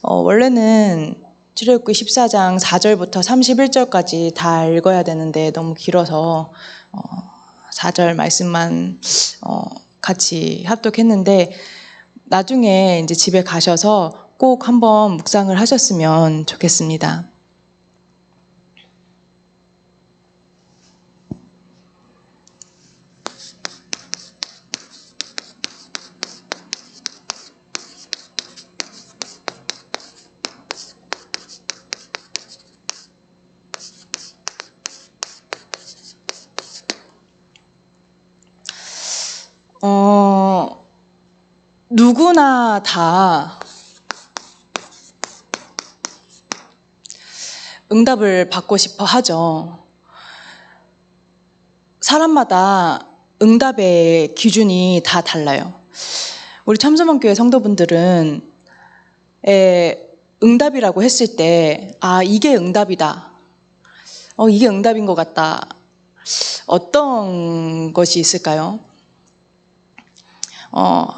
원래는 출애굽기 14장 4절부터 31절까지 다 읽어야 되는데 너무 길어서 4절 말씀만 같이 합독했는데 나중에 이제 집에 가셔서 꼭 한번 묵상을 하셨으면 좋겠습니다. 누구나 다 응답을 받고 싶어 하죠. 사람마다 응답의 기준이 다 달라요. 우리 참소망교회 성도분들은 응답이라고 했을 때 이게 응답이다. 이게 응답인 것 같다. 어떤 것이 있을까요?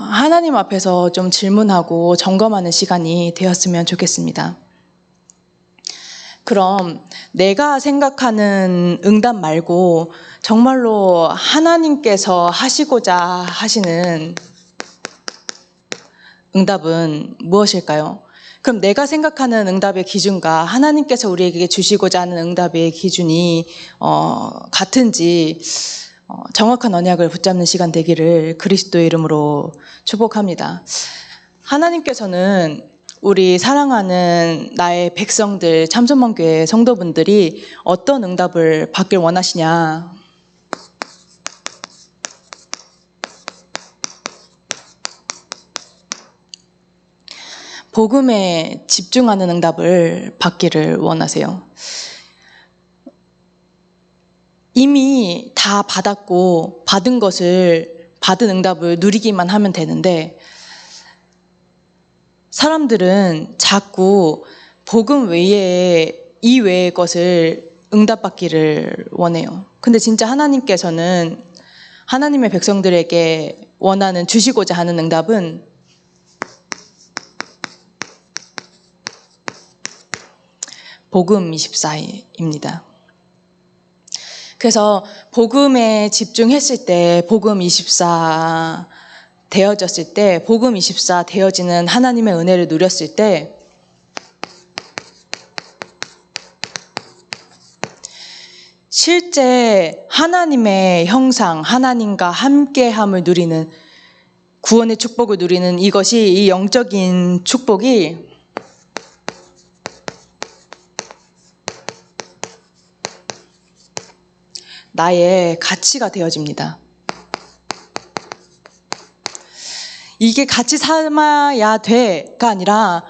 하나님 앞에서 좀 질문하고 점검하는 시간이 되었으면 좋겠습니다. 그럼 내가 생각하는 응답 말고 정말로 하나님께서 하시고자 하시는 응답은 무엇일까요? 그럼 내가 생각하는 응답의 기준과 하나님께서 우리에게 주시고자 하는 응답의 기준이 같은지 정확한 언약을 붙잡는 시간 되기를 그리스도의 이름으로 축복합니다. 하나님께서는 우리 사랑하는 나의 백성들, 참소망교회 성도분들이 어떤 응답을 받길 원하시냐? 복음에 집중하는 응답을 받기를 원하세요. 이미 다 받았고 받은 응답을 누리기만 하면 되는데 사람들은 자꾸 복음 이외의 것을 응답받기를 원해요. 근데 진짜 하나님께서는 하나님의 백성들에게 주시고자 하는 응답은 복음 24입니다. 그래서 복음에 집중했을 때 복음 24 되어졌을 때 복음 24 되어지는 하나님의 은혜를 누렸을 때 실제 하나님의 형상, 하나님과 함께함을 누리는 구원의 축복을 누리는 이것이 이 영적인 축복이 나의 가치가 되어집니다. 이게 가치 삼아야 돼가 아니라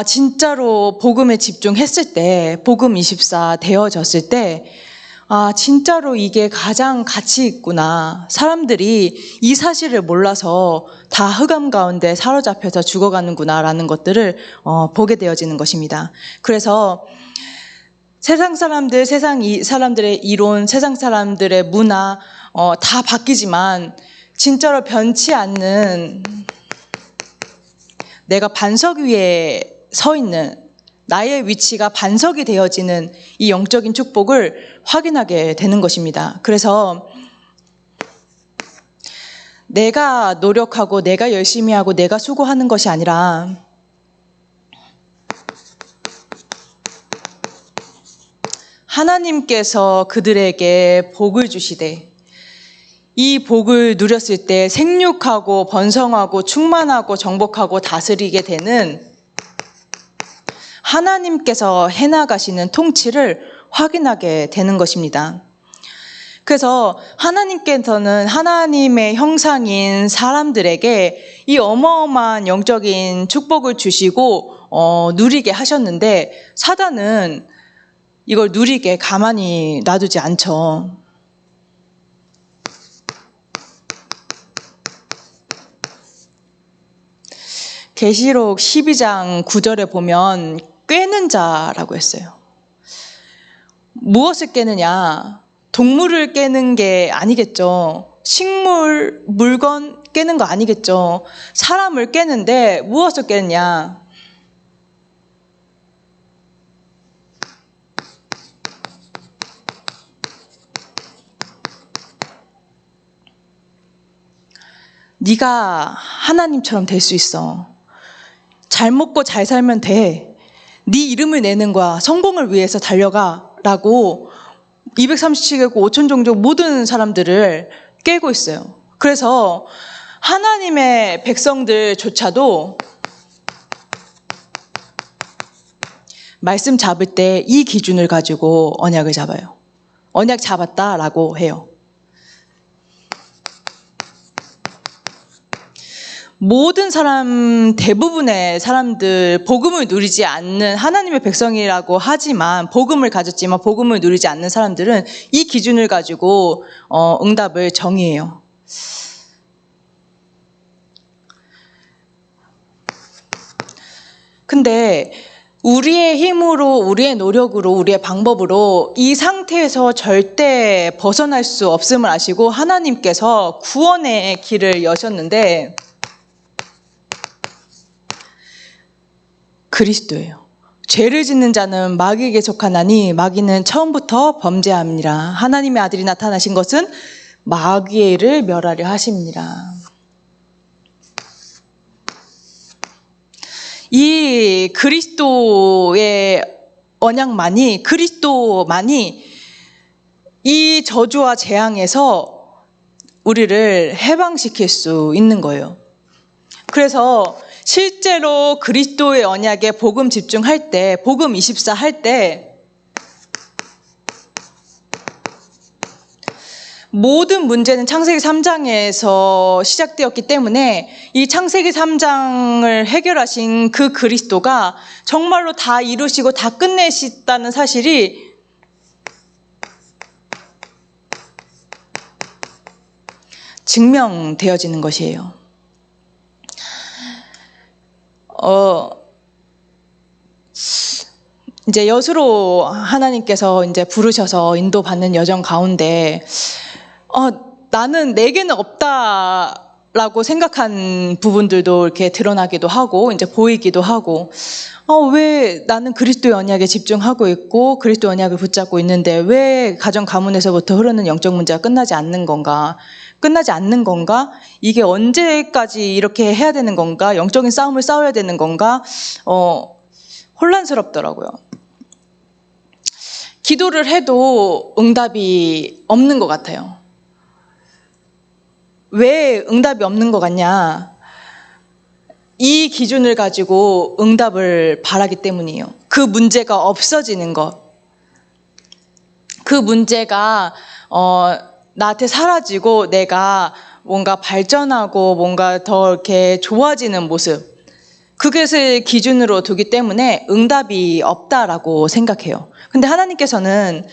진짜로 복음에 집중했을 때 복음 24 되어졌을 때 진짜로 이게 가장 가치 있구나. 사람들이 이 사실을 몰라서 다 흑암 가운데 사로잡혀서 죽어가는구나라는 것들을 보게 되어지는 것입니다. 그래서 세상 사람들의 이론, 세상 사람들의 문화 다 바뀌지만 진짜로 변치 않는 내가 반석 위에 서 있는 나의 위치가 반석이 되어지는 이 영적인 축복을 확인하게 되는 것입니다. 그래서 내가 노력하고 내가 열심히 하고 내가 수고하는 것이 아니라 하나님께서 그들에게 복을 주시되 이 복을 누렸을 때 생육하고 번성하고 충만하고 정복하고 다스리게 되는 하나님께서 해나가시는 통치를 확인하게 되는 것입니다. 그래서 하나님께서는 하나님의 형상인 사람들에게 이 어마어마한 영적인 축복을 주시고 누리게 하셨는데 사단은 이걸 누리게 가만히 놔두지 않죠. 계시록 12장 9절에 보면 꿰는 자라고 했어요. 무엇을 깨느냐? 동물을 깨는 게 아니겠죠. 식물, 물건 깨는 거 아니겠죠. 사람을 깨는데 무엇을 깨느냐? 네가 하나님처럼 될 수 있어. 잘 먹고 잘 살면 돼. 네 이름을 내는 거야. 성공을 위해서 달려가. 라고 237개국 5천 종족 모든 사람들을 깨고 있어요. 그래서 하나님의 백성들조차도 말씀 잡을 때 이 기준을 가지고 언약을 잡아요. 언약 잡았다라고 해요. 모든 사람, 대부분의 사람들, 복음을 누리지 않는 하나님의 백성이라고 하지만, 복음을 가졌지만 복음을 누리지 않는 사람들은 이 기준을 가지고 응답을 정의해요. 근데 우리의 힘으로, 우리의 노력으로, 우리의 방법으로 이 상태에서 절대 벗어날 수 없음을 아시고 하나님께서 구원의 길을 여셨는데 그리스도예요. 죄를 짓는 자는 마귀에게 속하나니 마귀는 처음부터 범죄함이라. 하나님의 아들이 나타나신 것은 마귀를 멸하려 하심이라. 이 그리스도의 언약만이, 그리스도만이 이 저주와 재앙에서 우리를 해방시킬 수 있는 거예요. 그래서 실제로 그리스도의 언약에 복음 집중할 때, 복음 24 할 때 모든 문제는 창세기 3장에서 시작되었기 때문에 이 창세기 3장을 해결하신 그 그리스도가 정말로 다 이루시고 다 끝내셨다는 사실이 증명되어지는 것이에요. 이제 여수로 하나님께서 이제 부르셔서 인도받는 여정 가운데, 나는 내게는 없다라고 생각한 부분들도 이렇게 드러나기도 하고, 이제 보이기도 하고, 왜 나는 그리스도의 언약에 집중하고 있고, 그리스도의 언약을 붙잡고 있는데, 왜 가정 가문에서부터 흐르는 영적 문제가 끝나지 않는 건가? 이게 언제까지 이렇게 해야 되는 건가? 영적인 싸움을 싸워야 되는 건가? 혼란스럽더라고요. 기도를 해도 응답이 없는 것 같아요. 왜 응답이 없는 것 같냐? 이 기준을 가지고 응답을 바라기 때문이에요. 그 문제가 없어지는 것. 그 문제가 나한테 사라지고 내가 뭔가 발전하고 뭔가 더 이렇게 좋아지는 모습. 그것을 기준으로 두기 때문에 응답이 없다라고 생각해요. 근데 하나님께서는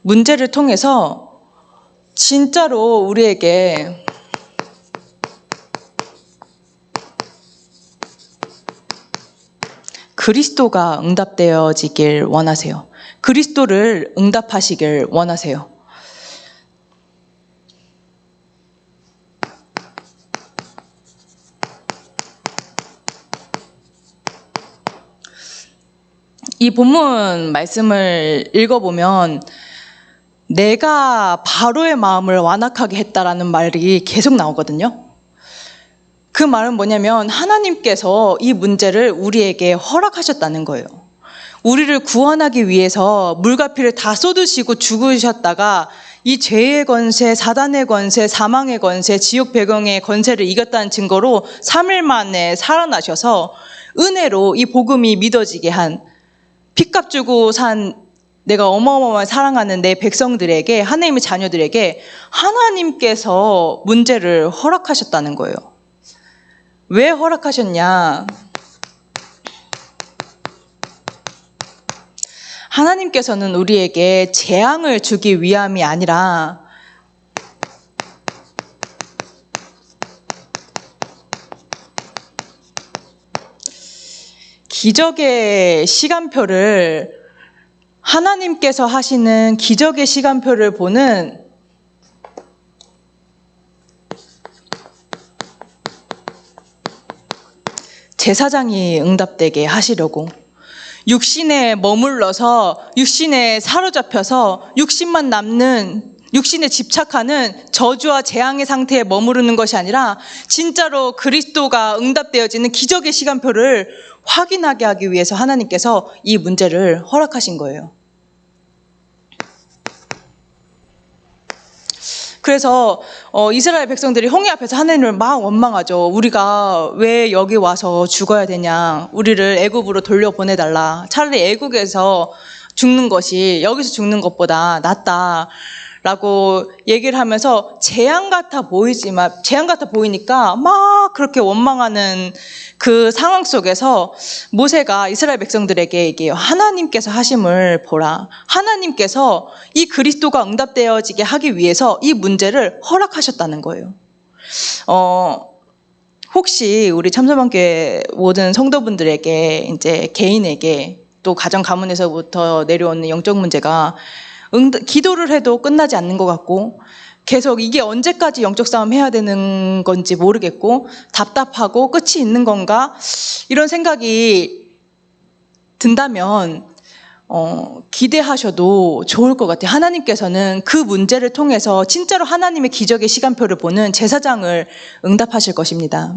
문제를 통해서 진짜로 우리에게 그리스도가 응답되어지길 원하세요. 그리스도를 응답하시길 원하세요. 이 본문 말씀을 읽어보면 내가 바로의 마음을 완악하게 했다라는 말이 계속 나오거든요. 그 말은 뭐냐면 하나님께서 이 문제를 우리에게 허락하셨다는 거예요. 우리를 구원하기 위해서 물과 피를 다 쏟으시고 죽으셨다가 이 죄의 권세, 사단의 권세, 사망의 권세, 지옥 배경의 권세를 이겼다는 증거로 3일 만에 살아나셔서 은혜로 이 복음이 믿어지게 한 핏값 주고 산 내가 어마어마하게 사랑하는 내 백성들에게, 하나님의 자녀들에게 하나님께서 문제를 허락하셨다는 거예요. 왜 허락하셨냐? 하나님께서는 우리에게 재앙을 주기 위함이 아니라 기적의 시간표를, 하나님께서 하시는 기적의 시간표를 보는 제사장이 응답되게 하시려고, 육신에 머물러서 육신에 사로잡혀서 육신만 남는, 육신에 집착하는 저주와 재앙의 상태에 머무르는 것이 아니라 진짜로 그리스도가 응답되어지는 기적의 시간표를 확인하게 하기 위해서 하나님께서 이 문제를 허락하신 거예요. 그래서 이스라엘 백성들이 홍해 앞에서 하나님을 막 원망하죠. 우리가 왜 여기 와서 죽어야 되냐, 우리를 애굽으로 돌려보내달라, 차라리 애국에서 죽는 것이 여기서 죽는 것보다 낫다 라고 얘기를 하면서 재앙 같아 보이니까 막 그렇게 원망하는 그 상황 속에서 모세가 이스라엘 백성들에게 얘기해요. 하나님께서 하심을 보라. 하나님께서 이 그리스도가 응답되어지게 하기 위해서 이 문제를 허락하셨다는 거예요. 혹시 우리 참소망교회 모든 성도분들에게, 이제 개인에게, 또 가정 가문에서부터 내려오는 영적 문제가 기도를 해도 끝나지 않는 것 같고, 계속 이게 언제까지 영적 싸움 해야 되는 건지 모르겠고, 답답하고 끝이 있는 건가, 이런 생각이 든다면 기대하셔도 좋을 것 같아요. 하나님께서는 그 문제를 통해서 진짜로 하나님의 기적의 시간표를 보는 제사장을 응답하실 것입니다.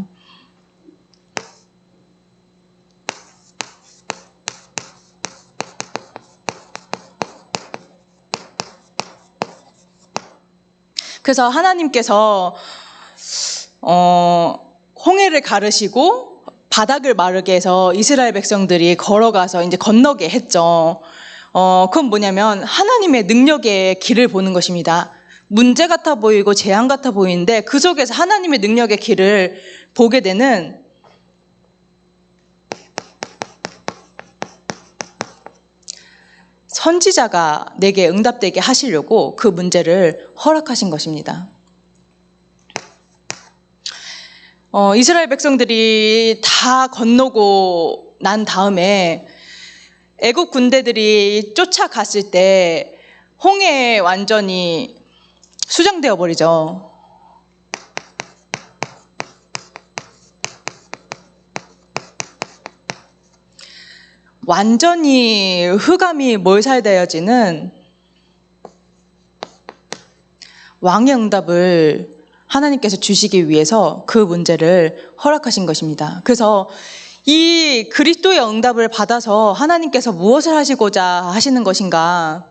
그래서 하나님께서 홍해를 가르시고 바닥을 마르게 해서 이스라엘 백성들이 걸어가서 이제 건너게 했죠. 그건 뭐냐면 하나님의 능력의 길을 보는 것입니다. 문제 같아 보이고 재앙 같아 보이는데 그 속에서 하나님의 능력의 길을 보게 되는, 선지자가 내게 응답되게 하시려고 그 문제를 허락하신 것입니다. 이스라엘 백성들이 다 건너고 난 다음에 애국 군대들이 쫓아갔을 때 홍해에 완전히 수장되어 버리죠. 완전히 흑암이 몰살되어지는 왕의 응답을 하나님께서 주시기 위해서 그 문제를 허락하신 것입니다. 그래서 이 그리스도의 응답을 받아서 하나님께서 무엇을 하시고자 하시는 것인가?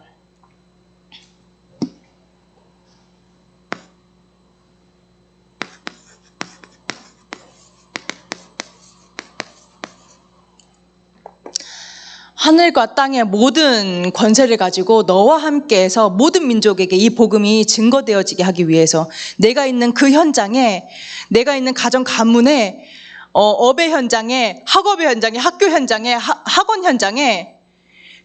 하늘과 땅의 모든 권세를 가지고 너와 함께해서 모든 민족에게 이 복음이 증거되어지게 하기 위해서, 내가 있는 그 현장에, 내가 있는 가정 가문에, 업의 현장에, 학업의 현장에, 학교 현장에, 학원 현장에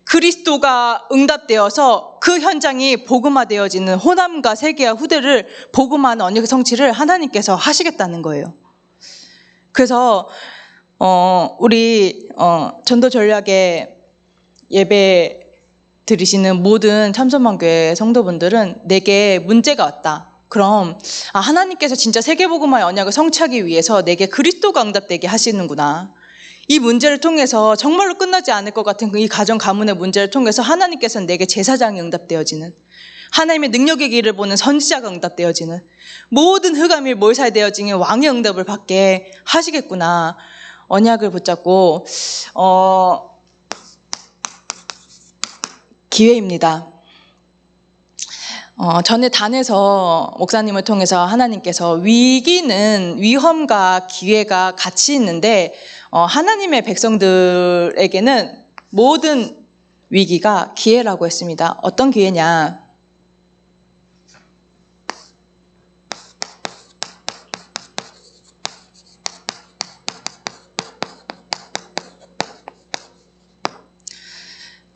그리스도가 응답되어서 그 현장이 복음화되어지는, 호남과 세계와 후대를 복음화하는 언약의 성취를 하나님께서 하시겠다는 거예요. 그래서 우리 전도 전략의 예배 드리시는 모든 참선만교회 성도분들은 내게 문제가 왔다. 그럼 하나님께서 진짜 세계복음화의 언약을 성취하기 위해서 내게 그리스도가 응답되게 하시는구나. 이 문제를 통해서 정말로 끝나지 않을 것 같은 이 가정 가문의 문제를 통해서 하나님께서는 내게 제사장이 응답되어지는, 하나님의 능력의 길을 보는 선지자가 응답되어지는, 모든 흑암이 몰살되어지는 왕의 응답을 받게 하시겠구나. 언약을 붙잡고 기회입니다. 전에 단에서 목사님을 통해서 하나님께서 위기는, 위험과 기회가 같이 있는데 하나님의 백성들에게는 모든 위기가 기회라고 했습니다. 어떤 기회냐?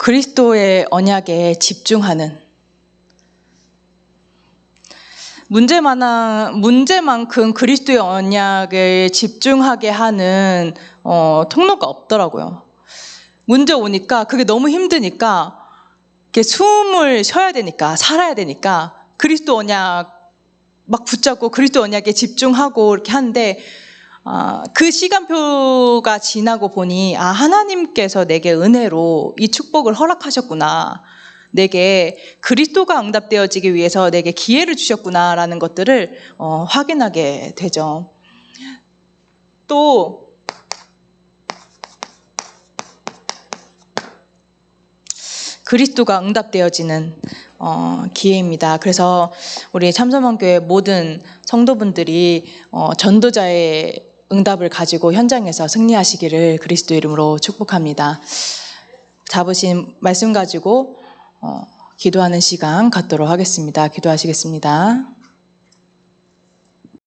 그리스도의 언약에 집중하는, 문제만큼 그리스도의 언약에 집중하게 하는 통로가 없더라고요. 문제 오니까 그게 너무 힘드니까 이렇게 숨을 쉬어야 되니까 살아야 되니까 그리스도 언약 막 붙잡고 그리스도 언약에 집중하고 이렇게 하는데 그 시간표가 지나고 보니 하나님께서 내게 은혜로 이 축복을 허락하셨구나. 내게 그리스도가 응답되어지기 위해서 내게 기회를 주셨구나라는 것들을 확인하게 되죠. 또 그리스도가 응답되어지는 기회입니다. 그래서 우리 참선원교회 모든 성도분들이 전도자의 응답을 가지고 현장에서 승리하시기를 그리스도 이름으로 축복합니다. 잡으신 말씀 가지고 기도하는 시간 갖도록 하겠습니다. 기도하시겠습니다.